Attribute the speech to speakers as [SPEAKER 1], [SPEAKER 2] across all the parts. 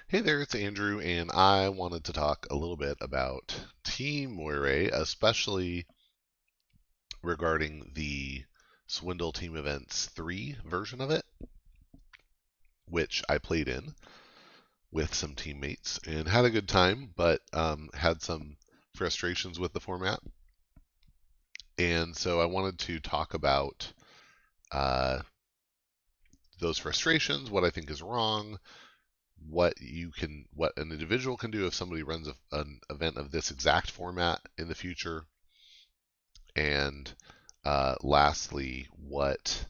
[SPEAKER 1] Hey there, it's Andrew, and I wanted to talk a little bit about Team Moirai, especially regarding the Swindle Team Events 3 version of it, which I played in with some teammates and had a good time, but had some frustrations with the format. And so I wanted to talk about uh, those frustrations, what I think is wrong, what an individual can do if somebody runs an event of this exact format in the future, and lastly, what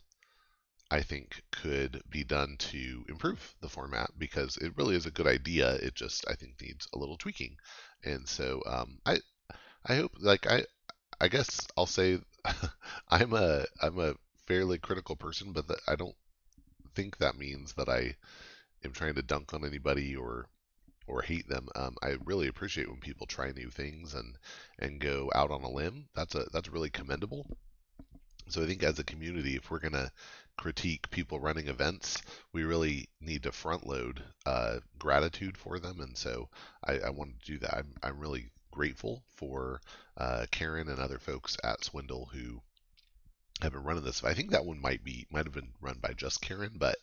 [SPEAKER 1] I think could be done to improve the format because it really is a good idea. It just I think needs a little tweaking, and so I hope I guess I'll say I'm a fairly critical person, but I don't think that means that I am trying to dunk on anybody or hate them. I really appreciate when people try new things and go out on a limb. That's really commendable. So I think as a community, if we're going to critique people running events, we really need to front load gratitude for them. And so I wanted to do that. I'm really grateful for Karen and other folks at Swindle who have been running this. I think that one might have been run by just Karen, but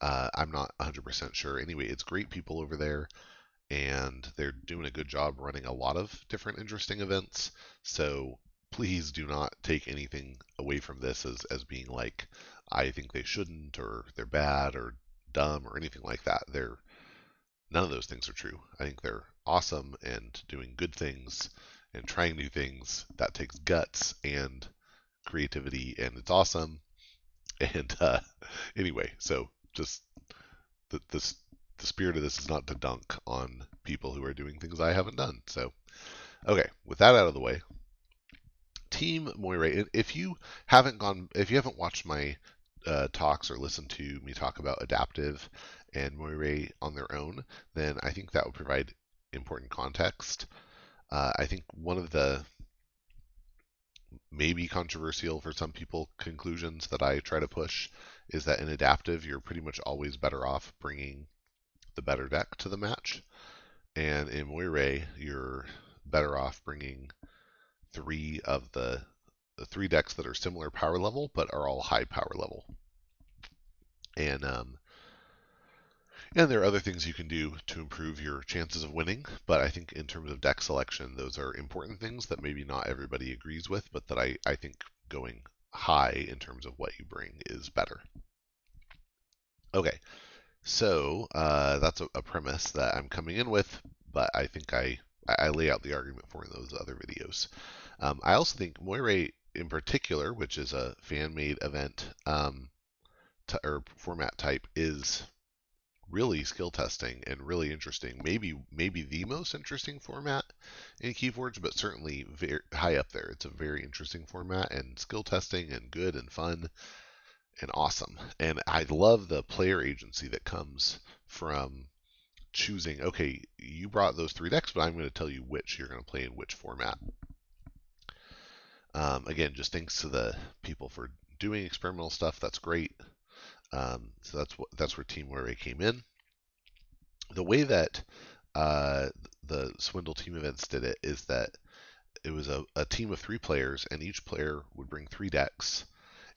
[SPEAKER 1] I'm not 100% sure. Anyway, it's great people over there, and they're doing a good job running a lot of different interesting events. So please do not take anything away from this as being like, I think they shouldn't, or they're bad, or dumb, or anything like that. None of those things are true. I think they're awesome and doing good things and trying new things. That takes guts and creativity, and it's awesome. And anyway, so just the the spirit of this is not to dunk on people who are doing things I haven't done. So, okay, with that out of the way, Team Moirai. If you haven't watched my talks or listened to me talk about adaptive and Moirai on their own, then I think that would provide important context. I think one of the maybe controversial for some people conclusions that I try to push is that in adaptive, you're pretty much always better off bringing the better deck to the match. And in Moirai, you're better off bringing three of the three decks that are similar power level but are all high power level. And and there are other things you can do to improve your chances of winning, but I think in terms of deck selection, those are important things that maybe not everybody agrees with, but that I think going high in terms of what you bring is better. Okay, so that's a premise that I'm coming in with, but I think I lay out the argument for in those other videos. I also think Moirai in particular, which is a fan-made event or format type, is really skill testing and really interesting. Maybe the most interesting format in Keyforge, but certainly very high up there. It's a very interesting format and skill testing and good and fun and awesome. And I love the player agency that comes from choosing, okay, you brought those three decks, but I'm going to tell you which you're going to play in which format. Again, just thanks to the people for doing experimental stuff. That's great. So that's where Team Moirai came in. The way that uh, the Swindle team events did it is that it was a team of three players, and each player would bring three decks,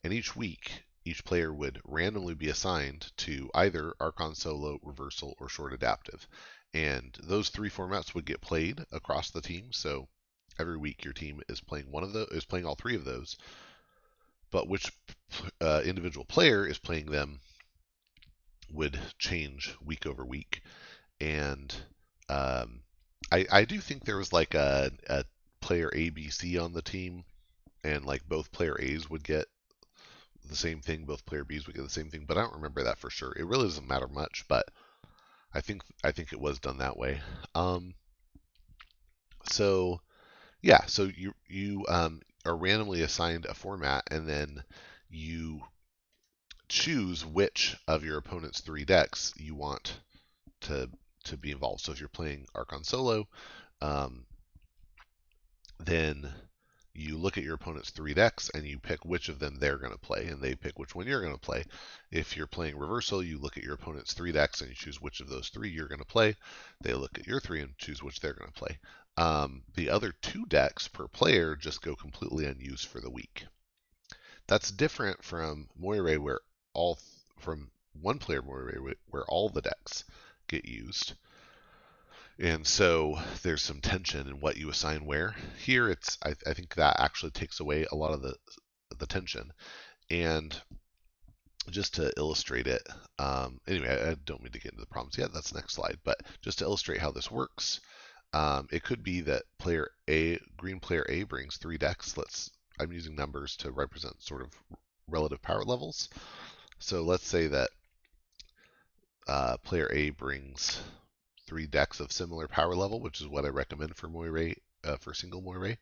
[SPEAKER 1] and each week each player would randomly be assigned to either Archon Solo, Reversal, or Short Adaptive. And those three formats would get played across the team. So every week your team is playing all three of those, but which individual player is playing them would change week over week. And um, I do think there was like a player ABC on the team, and like both player A's would get the same thing, both player B's would get the same thing, but I don't remember that for sure. It really doesn't matter much, but I think it was done that way. Um, so yeah, so you are randomly assigned a format, and then you choose which of your opponent's three decks you want to to be involved. So if you're playing Archon Solo, um, then you look at your opponent's 3 decks and you pick which of them they're going to play, and they pick which one you're going to play. If you're playing reversal, you look at your opponent's 3 decks and you choose which of those 3 you're going to play. They look at your 3 and choose which they're going to play. The other 2 decks per player just go completely unused for the week. That's different from Moirai, where from one player Moirai, where all the decks get used. And so there's some tension in what you assign where. Here, I think that actually takes away a lot of the tension. And just to illustrate it, anyway, I don't mean to get into the problems yet. That's the next slide. But just to illustrate how this works, it could be that green player A brings 3 decks. I'm using numbers to represent sort of relative power levels. So let's say that player A brings 3 decks of similar power level, which is what I recommend for Moirai, for single Moirai.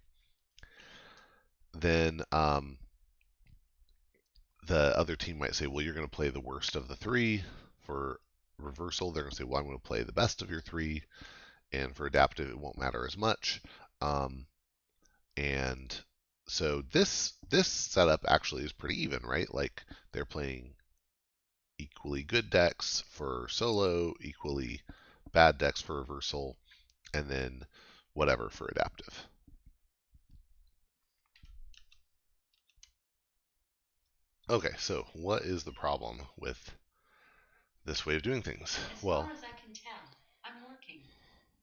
[SPEAKER 1] Then the other team might say, well, you're going to play the worst of the 3. For reversal, they're going to say, well, I'm going to play the best of your 3. And for adaptive, it won't matter as much. And so this setup actually is pretty even, right? Like they're playing equally good decks for solo, equally bad decks for reversal, and then whatever for adaptive. Okay, so what is the problem with this way of doing things?
[SPEAKER 2] As far as I can tell, I'm working.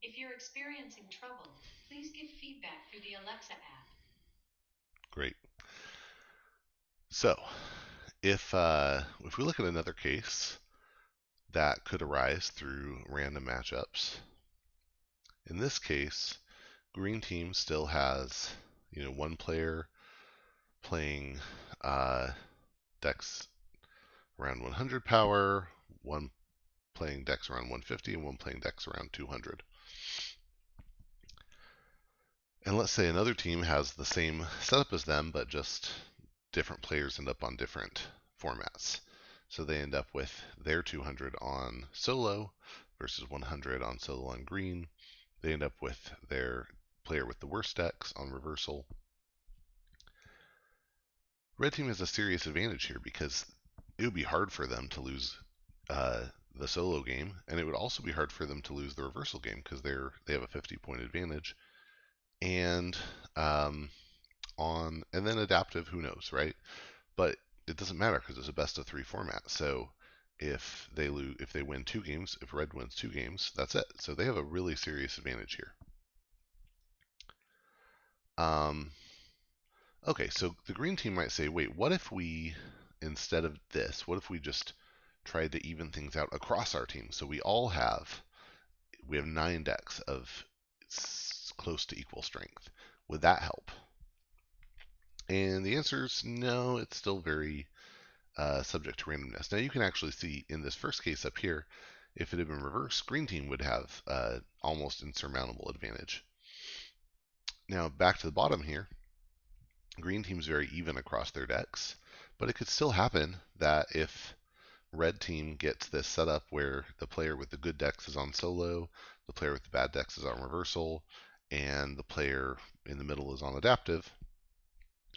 [SPEAKER 2] If you're experiencing trouble, please give feedback through the Alexa app.
[SPEAKER 1] Great. So if we look at another case that could arise through random matchups, in this case, green team still has one player playing decks around 100 power, one playing decks around 150, and one playing decks around 200. And let's say another team has the same setup as them, but just different players end up on different formats. So they end up with their 200 on solo versus 100 on solo on green. They end up with their player with the worst decks on reversal. Red team has a serious advantage here because it would be hard for them to lose the solo game, and it would also be hard for them to lose the reversal game because they have a 50-point advantage. And and then adaptive, who knows, right? But it doesn't matter because it's a best of 3 format. So if they win 2 games, if red wins 2 games, that's it. So they have a really serious advantage here. Okay, so the green team might say, wait, what if we, instead of this, what if we just tried to even things out across our team? So we have 9 decks of close to equal strength. Would that help? And the answer is no, it's still very subject to randomness. Now you can actually see in this first case up here, if it had been reversed, green team would have almost insurmountable advantage. Now back to the bottom here, green team's very even across their decks, but it could still happen that if red team gets this setup where the player with the good decks is on solo, the player with the bad decks is on reversal, and the player in the middle is on adaptive,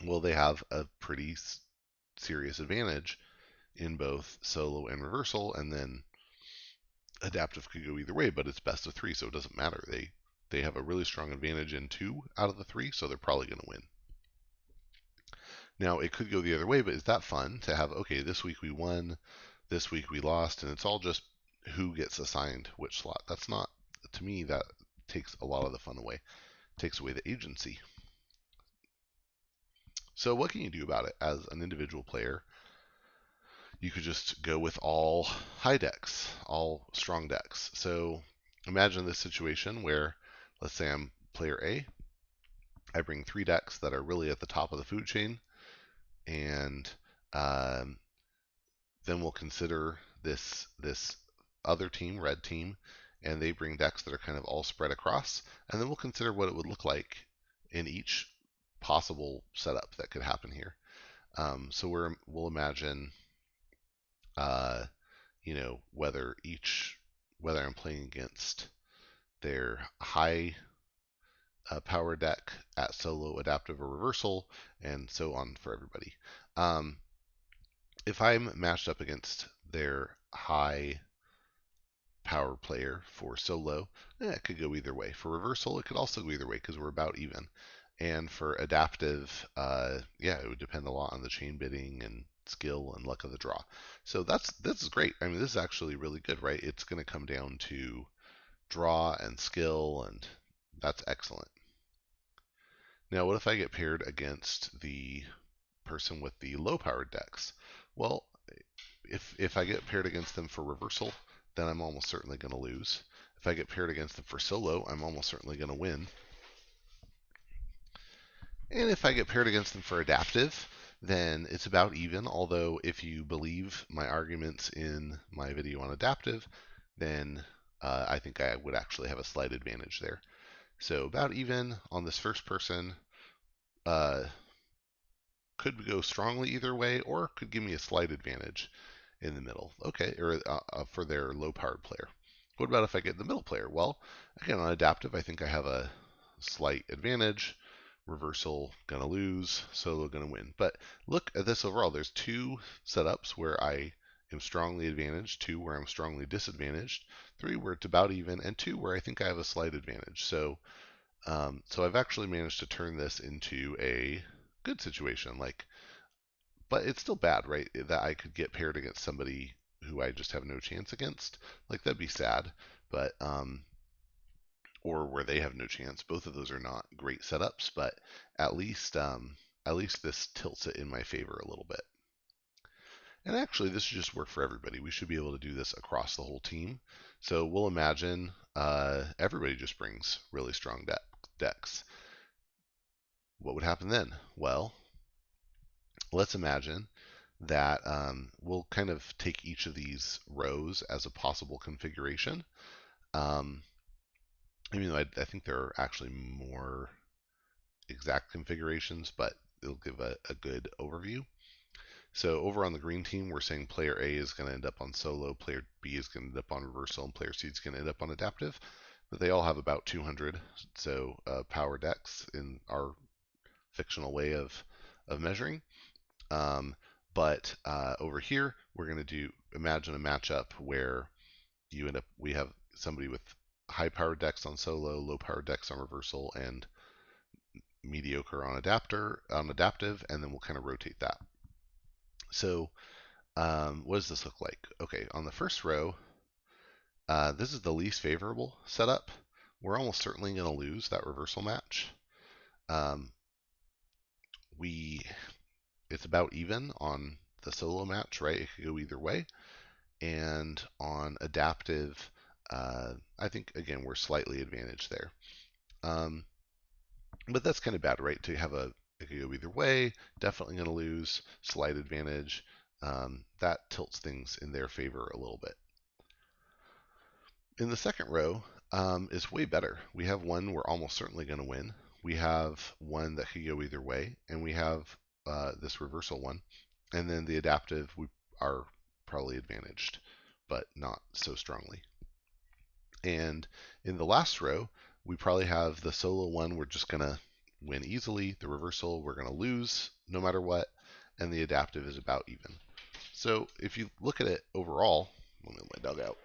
[SPEAKER 1] well, they have a pretty serious advantage in both solo and reversal, and then adaptive could go either way, but it's best of 3, so it doesn't matter. They have a really strong advantage in 2 out of the 3, so they're probably going to win. Now, it could go the other way, but is that fun to have, okay, this week we won, this week we lost, and it's all just who gets assigned which slot? That's not, to me, that takes a lot of the fun away. It takes away the agency. So what can you do about it as an individual player? You could just go with all high decks, all strong decks. So imagine this situation where, let's say I'm player A, I bring 3 decks that are really at the top of the food chain, and then we'll consider this other team, red team, and they bring decks that are kind of all spread across, and then we'll consider what it would look like in each possible setup that could happen here. So we'll imagine, whether I'm playing against their high power deck at solo, adaptive, or reversal, and so on for everybody. Um, if I'm matched up against their high power player for solo, it could go either way. For reversal, it could also go either way because we're about even. And for adaptive, yeah, it would depend a lot on the chain bidding and skill and luck of the draw. So this is great. I mean, this is actually really good, right? It's going to come down to draw and skill, and that's excellent. Now, what if I get paired against the person with the low powered decks? Well, if I get paired against them for reversal, then I'm almost certainly going to lose. If I get paired against them for solo, I'm almost certainly going to win. And if I get paired against them for adaptive, then it's about even. Although, if you believe my arguments in my video on adaptive, then I think I would actually have a slight advantage there. So, about even on this first person. Uh, could go strongly either way, or could give me a slight advantage in the middle. Okay, or for their low-powered player. What about if I get the middle player? Well, again, on adaptive, I think I have a slight advantage. Reversal, gonna lose. Solo, gonna win. But look at this overall. There's two setups where I am strongly advantaged, two where I'm strongly disadvantaged, three where it's about even, and two where I think I have a slight advantage. So I've actually managed to turn this into a good situation. Like, but it's still bad, right? That I could get paired against somebody who I just have no chance against. Like that'd be sad, but or where they have no chance. Both of those are not great setups, but at least at least this tilts it in my favor a little bit. And actually, this should just work for everybody. We should be able to do this across the whole team. So we'll imagine everybody just brings really strong decks. What would happen then? Well, let's imagine that we'll kind of take each of these rows as a possible configuration. Um, Even though I think there are actually more exact configurations, but it'll give a good overview. So over on the green team, we're saying player A is going to end up on solo, player B is going to end up on reversal, and player C is going to end up on adaptive. But they all have about 200 power decks in our fictional way of measuring. Um, but over here, we're going to imagine a matchup where we have somebody with high powered decks on solo, low powered decks on reversal, and mediocre on adaptive, and then we'll kind of rotate that. So what does this look like? Okay, on the first row, this is the least favorable setup. We're almost certainly going to lose that reversal match. Um, it's about even on the solo match, right? It could go either way. And on adaptive, I think again we're slightly advantaged there. Um, but that's kind of bad, right? To have it could go either way. Definitely going to lose. Slight advantage. That tilts things in their favor a little bit. In the second row is way better. We have one we're almost certainly going to win. We have one that could go either way, and we have this reversal one. And then the adaptive, we are probably advantaged, but not so strongly. And in the last row, we probably have the solo one we're just going to win easily, the reversal we're going to lose no matter what, and the adaptive is about even. So if you look at it overall, let me let my dog out.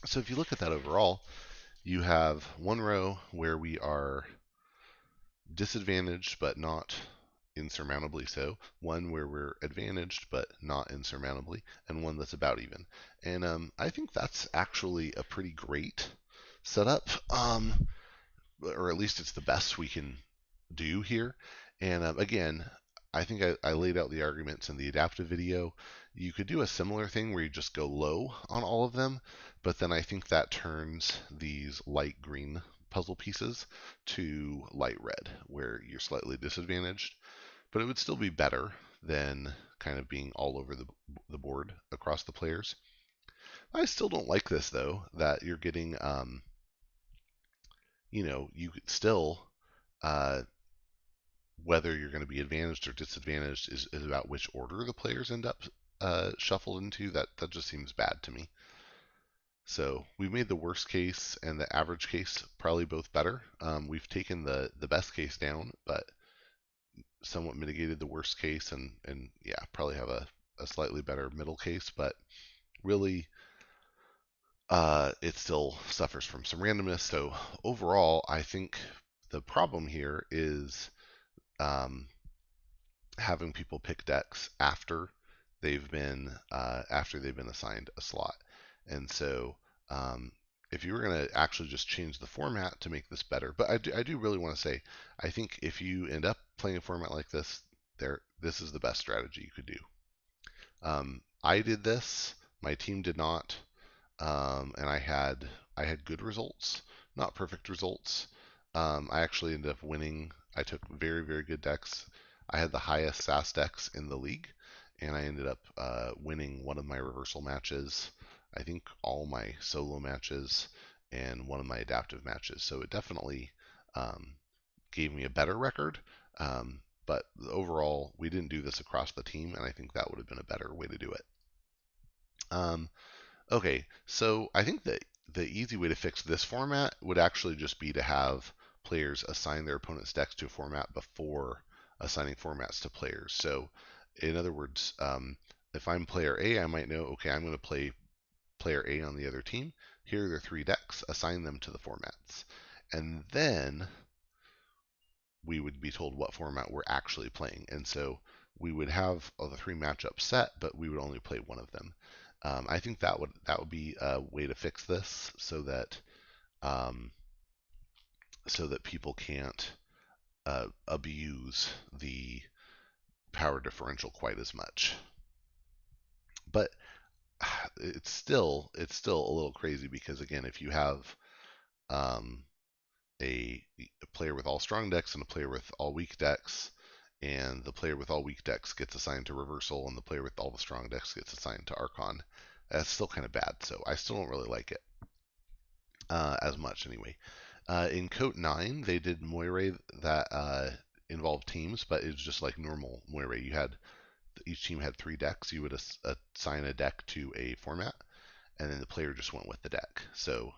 [SPEAKER 1] So if you look at that overall, you have one row where we are disadvantaged but not insurmountably so, one where we're advantaged but not insurmountably, and one that's about even. And I think that's actually a pretty great setup, or at least it's the best we can do here. And again, I think I laid out the arguments in the adaptive video. You could do a similar thing where you just go low on all of them, but then I think that turns these light green puzzle pieces to light red, where you're slightly disadvantaged. But it would still be better than kind of being all over the board across the players. I still don't like this though, that you're getting, you could still uh, whether you're going to be advantaged or disadvantaged is about which order the players end up shuffled into. That just seems bad to me. So we've made the worst case and the average case probably both better. We've taken the best case down, but somewhat mitigated the worst case, and yeah, probably have a slightly better middle case. But really, it still suffers from some randomness. So overall, I think the problem here is um, having people pick decks after they've been assigned a slot. And so um, if you were going to actually just change the format to make this better, but I do really want to say, I think if you end up playing a format like this, this is the best strategy you could do. I did this. My team did not, and I had good results, not perfect results. I actually ended up winning. I took very good decks. I had the highest SAS decks in the league, and I ended up winning one of my reversal matches. I think all my solo matches and one of my adaptive matches. So it definitely um, gave me a better record. Um, but overall, we didn't do this across the team, and I think that would have been a better way to do it. Um, Okay, so I think that the easy way to fix this format would actually just be to have players assign their opponent's decks to a format before assigning formats to players. So, in other words, if I'm player A, I might know, okay, I'm going to play player A on the other team. Here are their three decks, assign them to the formats. And then we would be told what format we're actually playing. And so we would have all the three matchups set, but we would only play one of them. I think that would be a way to fix this um, so that people can't abuse the power differential quite as much. But it's still a little crazy because again, if you have um, a player with all strong decks and a player with all weak decks, and the player with all weak decks gets assigned to reversal, and the player with all the strong decks gets assigned to Archon. That's still kind of bad, so I still don't really like it as much anyway. In Coat 9, they did Moirai that involved teams, but it was just like normal Moirai. Each team had three decks. You would assign a deck to a format, and then the player just went with the deck. So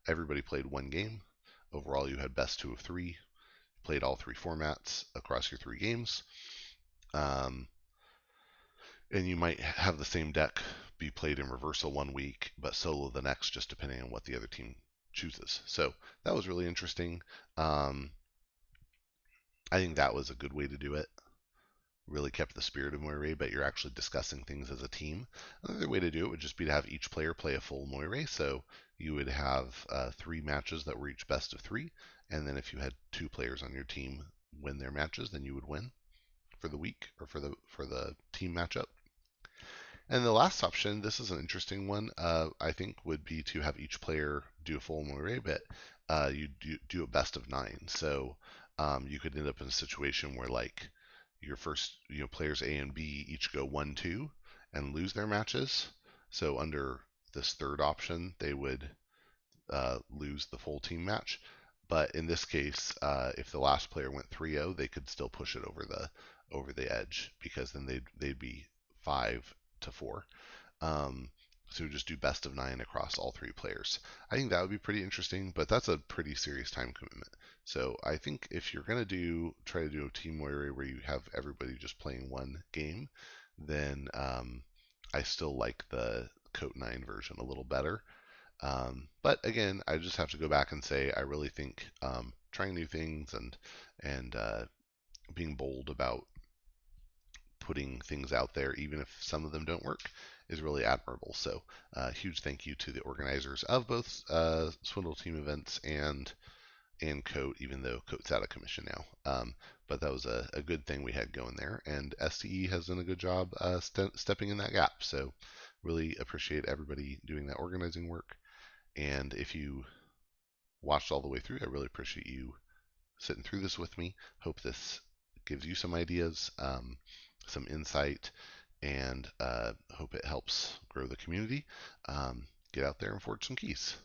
[SPEAKER 1] everybody played one game. Overall, you had best two of three. Played all three formats across your three games. Um, and you might have the same deck be played in reversal one week, but solo the next, just depending on what the other team chooses. So that was really interesting. Um, I think that was a good way to do it. Really kept the spirit of Moirai, but you're actually discussing things as a team. Another way to do it would just be to have each player play a full Moirai. So you would have three matches that were each best of three, and then if you had two players on your team win their matches, then you would win for the week or for the team matchup. And the last option, this is an interesting one, I think, would be to have each player do a full Moirai, but you do a best of nine. So you could end up in a situation where, like, your first, players A and B each go 1-2 and lose their matches. So under this third option, they would lose the full team match. But in this case, if the last player went 3-0, they could still push it over the edge because then they'd be 5-4. Um, so just do best of nine across all three players. I think that would be pretty interesting, but that's a pretty serious time commitment. So I think if you're gonna try to do a team warrior where you have everybody just playing one game, then I still like the Coat 9 version a little better. But again, I just have to go back and say I really think trying new things and being bold about putting things out there, even if some of them don't work, is really admirable. So, huge thank you to the organizers of both Swindle Team events and Coat, even though Coat's out of commission now. But that was a good thing we had going there, and STE has done a good job stepping in that gap. So, really appreciate everybody doing that organizing work. And if you watched all the way through, I really appreciate you sitting through this with me. Hope this gives you some ideas, some insight, and hope it helps grow the community. Get out there and forge some keys.